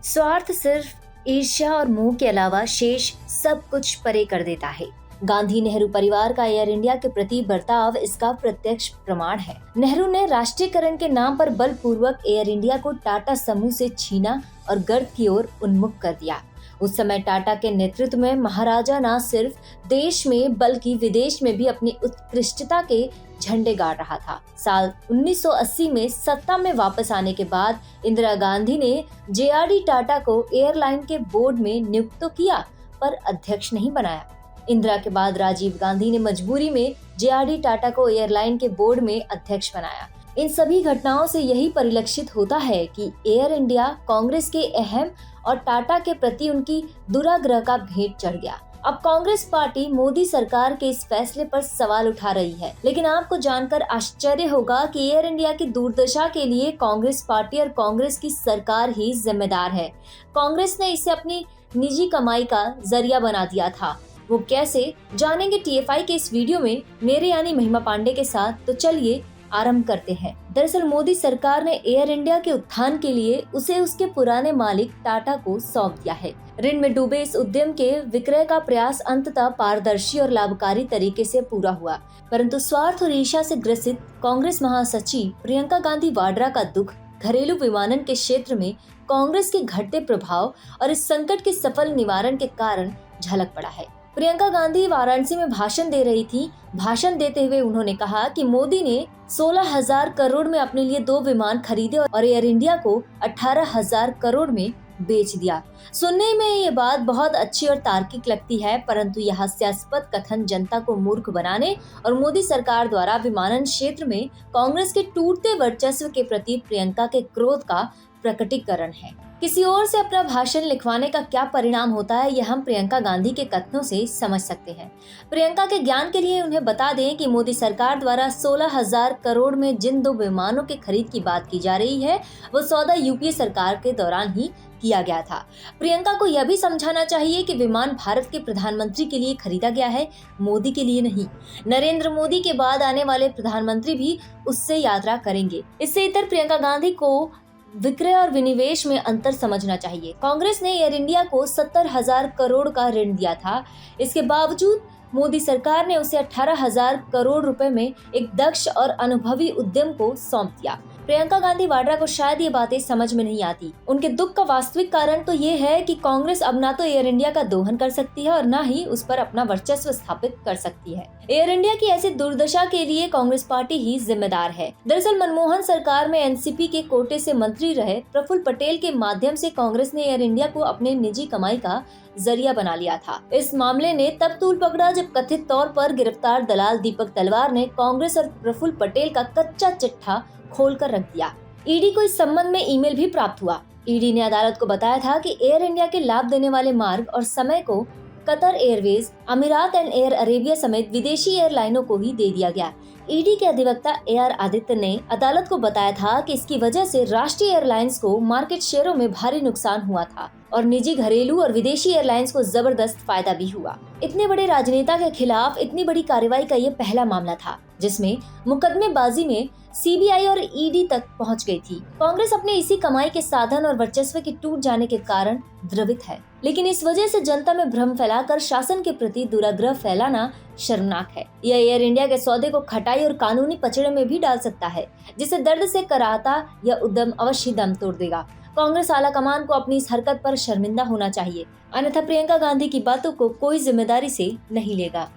स्वार्थ सिर्फ ईर्ष्या और मोह के अलावा शेष सब कुछ परे कर देता है। गांधी नेहरू परिवार का एयर इंडिया के प्रति बर्ताव इसका प्रत्यक्ष प्रमाण है। नेहरू ने राष्ट्रीयकरण के नाम पर बलपूर्वक एयर इंडिया को टाटा समूह से छीना और गर्त की ओर उन्मुख कर दिया। उस समय टाटा के नेतृत्व में महाराजा न सिर्फ देश में बल्कि विदेश में भी अपनी उत्कृष्टता के झंडे गाड़ रहा था। साल 1980 में सत्ता में वापस आने के बाद इंदिरा गांधी ने जेआरडी टाटा को एयरलाइन के बोर्ड में नियुक्त तो किया, पर अध्यक्ष नहीं बनाया। इंदिरा के बाद राजीव गांधी ने मजबूरी में जेआरडी टाटा को एयरलाइन के बोर्ड में अध्यक्ष बनाया। इन सभी घटनाओं से यही परिलक्षित होता है कि एयर इंडिया कांग्रेस के अहम और टाटा के प्रति उनकी दुराग्रह का भेंट चढ़ गया। अब कांग्रेस पार्टी मोदी सरकार के इस फैसले पर सवाल उठा रही है, लेकिन आपको जानकर आश्चर्य होगा कि एयर इंडिया की दुर्दशा के लिए कांग्रेस पार्टी और कांग्रेस की सरकार ही जिम्मेदार है। कांग्रेस ने इसे अपनी निजी कमाई का जरिया बना दिया था। वो कैसे, जानेंगे टीएफआई के इस वीडियो में मेरे यानी महिमा पांडे के साथ। तो चलिए आरंभ करते हैं। दरअसल मोदी सरकार ने एयर इंडिया के उत्थान के लिए उसे उसके पुराने मालिक टाटा को सौंप दिया है। ऋण में डूबे इस उद्यम के विक्रय का प्रयास अंततः पारदर्शी और लाभकारी तरीके से पूरा हुआ, परंतु स्वार्थ और ईर्ष्या से ग्रसित कांग्रेस महासचिव प्रियंका गांधी वाड्रा का दुख घरेलू विमानन के क्षेत्र में कांग्रेस के घटते प्रभाव और इस संकट के सफल निवारण के कारण झलक पड़ा है। प्रियंका गांधी वाराणसी में भाषण दे रही थी। भाषण देते हुए उन्होंने कहा कि मोदी ने 16,000 करोड़ में अपने लिए 2 विमान खरीदे और एयर इंडिया को 18,000 करोड़ में बेच दिया। सुनने में ये बात बहुत अच्छी और तार्किक लगती है, परंतु यह हास्यास्पद कथन जनता को मूर्ख बनाने और मोदी सरकार द्वारा विमानन क्षेत्र में कांग्रेस के टूटते वर्चस्व के प्रति प्रियंका के क्रोध का प्रकटीकरण है। किसी और से अपना भाषण लिखवाने का क्या परिणाम होता है, यह हम प्रियंका गांधी के कथनों से समझ सकते हैं। प्रियंका के ज्ञान के लिए उन्हें बता दें कि मोदी सरकार द्वारा 16,000 करोड़ में जिन 2 विमानों के खरीद की बात की जा रही है, वो सौदा यूपीए सरकार के दौरान ही किया गया था। प्रियंका को यह भी समझाना चाहिए कि विमान भारत के प्रधानमंत्री के लिए खरीदा गया है, मोदी के लिए नहीं। नरेंद्र मोदी के बाद आने वाले प्रधानमंत्री भी उससे यात्रा करेंगे। इससे इतर प्रियंका गांधी को विक्रय और विनिवेश में अंतर समझना चाहिए। कांग्रेस ने एयर इंडिया को 70,000 करोड़ का ऋण दिया था। इसके बावजूद मोदी सरकार ने उसे 18,000 करोड़ रुपए में एक दक्ष और अनुभवी उद्यम को सौंप दिया। प्रियंका गांधी वाड्रा को शायद ये बातें समझ में नहीं आती। उनके दुख का वास्तविक कारण तो ये है कि कांग्रेस अब ना तो एयर इंडिया का दोहन कर सकती है और ना ही उस पर अपना वर्चस्व स्थापित कर सकती है। एयर इंडिया की ऐसी दुर्दशा के लिए कांग्रेस पार्टी ही जिम्मेदार है। दरअसल मनमोहन सरकार में एनसीपी के कोटे से मंत्री रहे प्रफुल्ल पटेल के माध्यम से कांग्रेस ने एयर इंडिया को अपने निजी कमाई का जरिया बना लिया था। इस मामले ने तब तूल पकड़ा जब कथित तौर पर गिरफ्तार दलाल दीपक तलवार ने कांग्रेस और प्रफुल्ल पटेल का कच्चा चिट्ठा खोलकर रख दिया। ईडी को इस संबंध में ईमेल भी प्राप्त हुआ। ईडी ने अदालत को बताया था कि एयर इंडिया के लाभ देने वाले मार्ग और समय को कतर एयरवेज, अमीरात एंड एयर अरेबिया समेत विदेशी एयरलाइनों को ही दे दिया गया। ईडी के अधिवक्ता एआर आदित्य ने अदालत को बताया था कि इसकी वजह से राष्ट्रीय एयरलाइंस को मार्केट शेयरों में भारी नुकसान हुआ था और निजी, घरेलू और विदेशी एयरलाइंस को जबरदस्त फायदा भी हुआ। इतने बड़े राजनेता के खिलाफ इतनी बड़ी कार्रवाई का ये पहला मामला था जिसमें मुकदमेबाजी में सीबीआई और ईडी तक पहुंच गई थी। कांग्रेस अपने इसी कमाई के साधन और वर्चस्व के टूट जाने के कारण द्रवित है, लेकिन इस वजह से जनता में भ्रम फैलाकर शासन के प्रति दुराग्रह फैलाना शर्मनाक है। यह एयर इंडिया के सौदे को खटाई और कानूनी पचड़े में भी डाल सकता है, जिसे दर्द से कराहता यह उद्यम अवश्य दम तोड़ देगा। कांग्रेस आला कमान को अपनी इस हरकत पर शर्मिंदा होना चाहिए, अन्यथा प्रियंका गांधी की बातों को कोई जिम्मेदारी से नहीं लेगा।